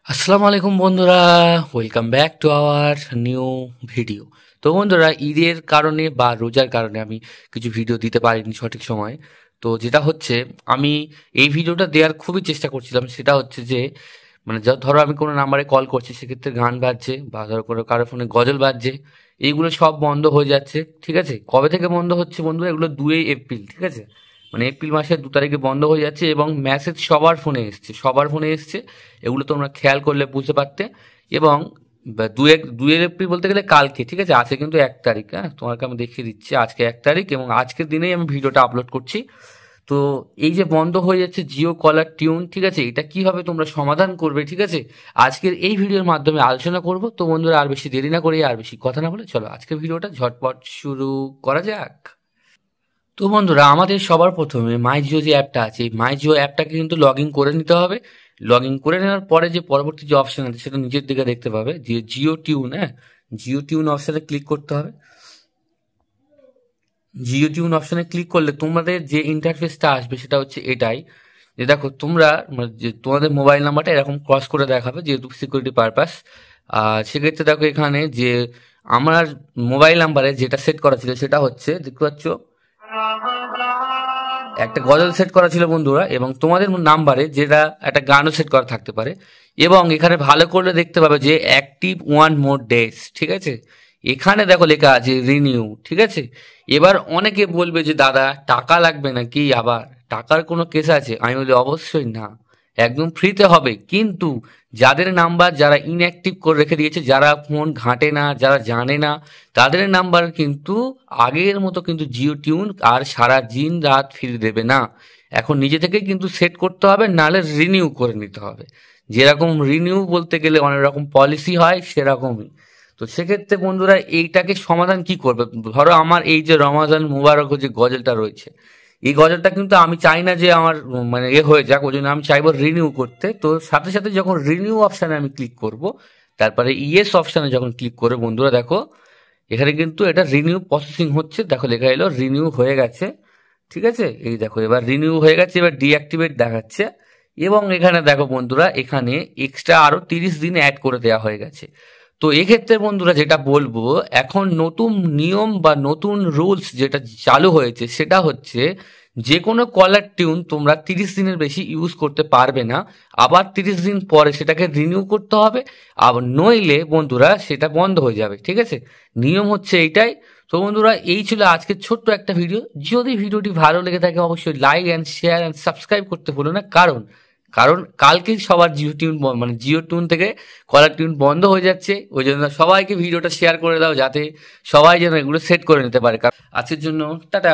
আসসালামু আলাইকুম বন্ধুরা, welcome back to our new video. তো বন্ধুরা, ঈদের কারণে বা রোজার কারণে আমি কিছু ভিডিও দিতে পারিনি সঠিক সময়ে। তো যেটা হচ্ছে, আমি এই ভিডিওটা দেওয়ার খুবই চেষ্টা করছিলাম। সেটা হচ্ছে যে ধরো আমি কোনো নাম্বারে কল করছি, সেক্ষেত্রে গান বাজছে বা ধরো কোনো কারো ফোনে গজল বাজছে, এইগুলো সব বন্ধ হয়ে যাচ্ছে। ঠিক আছে, কবে থেকে বন্ধ হচ্ছে বন্ধুরা? এগুলো 2 এপ্রিল, ঠিক আছে, এপ্রিল মাসের 2 তারিখে বন্ধ হয়ে যাচ্ছে এবং মেসেজ সবার ফোনে এসছে। এগুলো তোমরা খেয়াল করলে বুঝতে পারতে। এবং 2 এপ্রিল বলতে গেলে কালকে, ঠিক আছে, আজকে কিন্তু 1 তারিখ। হ্যাঁ, তোমাকে আমি দেখিয়ে দিচ্ছি, আজকে 1 তারিখ এবং আজকের দিনেই আমি ভিডিওটা আপলোড করছি। তো এই যে বন্ধ হয়ে যাচ্ছে জিও কলার টিউন, ঠিক আছে, এটা কিভাবে তোমরা সমাধান করবে, ঠিক আছে, আজকের এই ভিডিওর মাধ্যমে আলোচনা করব। তো বন্ধুরা, আর বেশি দেরি না করে আর বেশি কথা না বলে চলো আজকের ভিডিওটা ঝটপট শুরু করা যাক। তো বন্ধুরা, আমাদের সবার প্রথমে মাই জিও যে অ্যাপটা আছে, এই মাই জিও অ্যাপটাকে কিন্তু লগ ইন করে নিতে হবে। লগ ইন করে নেওয়ার পরে যে পরবর্তী যে অপশন আছে সেটা নিচের দিকে দেখতে পাবে, যে জিও টিউন। হ্যাঁ, জিও টিউন অপশনে ক্লিক করতে হবে। জিও টিউন অপশনে ক্লিক করলে তোমাদের যে ইন্টারফেসটা আসবে সেটা হচ্ছে এটাই। যে দেখো তোমরা যে তোমাদের মোবাইল নাম্বারটা এরকম ক্রস করে দেখাবে, যেহেতু সিকিউরিটি পারপাস। আর সেক্ষেত্রে দেখো এখানে যে আমার মোবাইল নাম্বারে যেটা সেট করা ছিল সেটা হচ্ছে, দেখতে পাচ্ছ, একটা গজল সেট করা ছিল বন্ধুরা, এবং তোমাদের নাম্বারে যেটা একটা গানও সেট করা থাকতে পারে। এবং এখানে ভালো করে দেখতে পাবে যে অ্যাক্টিভ 1 more days, ঠিক আছে। এখানে দেখো লেখা আছে রিনিউ, ঠিক আছে। এবার অনেকে বলবে যে দাদা টাকা লাগবে নাকি, আবার টাকার কোনো কেস আছে? আমি বলি অবশ্যই না, একদম ফ্রিতে হবে। কিন্তু যাদের নাম্বার যারা ইনঅ্যাক্টিভ করে রেখে দিয়েছে, যারা ফোন ঘাঁটে না, যারা জানে না, তাদের নাম্বার কিন্তু আগের মতো কিন্তু জিও টিউন আর সারা দিন রাত ফ্রি দেবে না। এখন নিজে থেকেই কিন্তু সেট করতে হবে, নাহলে রিনিউ করে নিতে হবে। যেরকম রিনিউ বলতে গেলে অনেক রকম পলিসি হয়, সেরকমই। তো সেক্ষেত্রে বন্ধুরা, এইটাকে সমাধান কি করবে? ধরো আমার এই যে রমাজান মুবারক যে গজলটা রয়েছে, এই গজলটা কিন্তু আমি চাই না যে আমার হয়ে যাক, ওই জন্য আমি চাইবো রিনিউ করতে। তো সাথে সাথে যখন রিনিউ অপশানে আমি ক্লিক করব, তারপরে ইয়েস অপশানে যখন ক্লিক করে বন্ধুরা দেখো, এখানে কিন্তু এটা রিনিউ প্রসেসিং হচ্ছে। দেখো লেখা এলো রিনিউ হয়ে গেছে, ঠিক আছে। এই দেখো এবার রিনিউ হয়ে গেছে, এবার ডিঅ্যাক্টিভেট দেখাচ্ছে। এবং এখানে দেখো বন্ধুরা, এখানে এক্সট্রা আরো 30 দিন অ্যাড করে দেওয়া হয়ে গেছে। তো এক্ষেত্রে বন্ধুরা যেটা বলবো, এখন নতুন নিয়ম বা নতুন রুলস যেটা চালু হয়েছে সেটা হচ্ছে, যে কোনো কলার টিউন তোমরা 30 দিনের বেশি ইউজ করতে পারবে না। আবার 30 দিন পরে সেটাকে রিনিউ করতে হবে, আবার নইলে বন্ধুরা সেটা বন্ধ হয়ে যাবে, ঠিক আছে। নিয়ম হচ্ছে এইটাই। তো বন্ধুরা, এই ছিল আজকের ছোট্ট একটা ভিডিও। যদি ভিডিওটি ভালো লেগে থাকে অবশ্যই like and share and subscribe করতে ভুলো না। কারণ কারণ কালকে সবার জিও টিউন জিও টিউন থেকে কলার টিউন বন্ধ হয়ে যাচ্ছে। ওই জন্য সবাইকে ভিডিওটা শেয়ার করে দাও, যাতে সবাই যেন এগুলো সেট করে নিতে পারে। আজকের জন্য টাটা।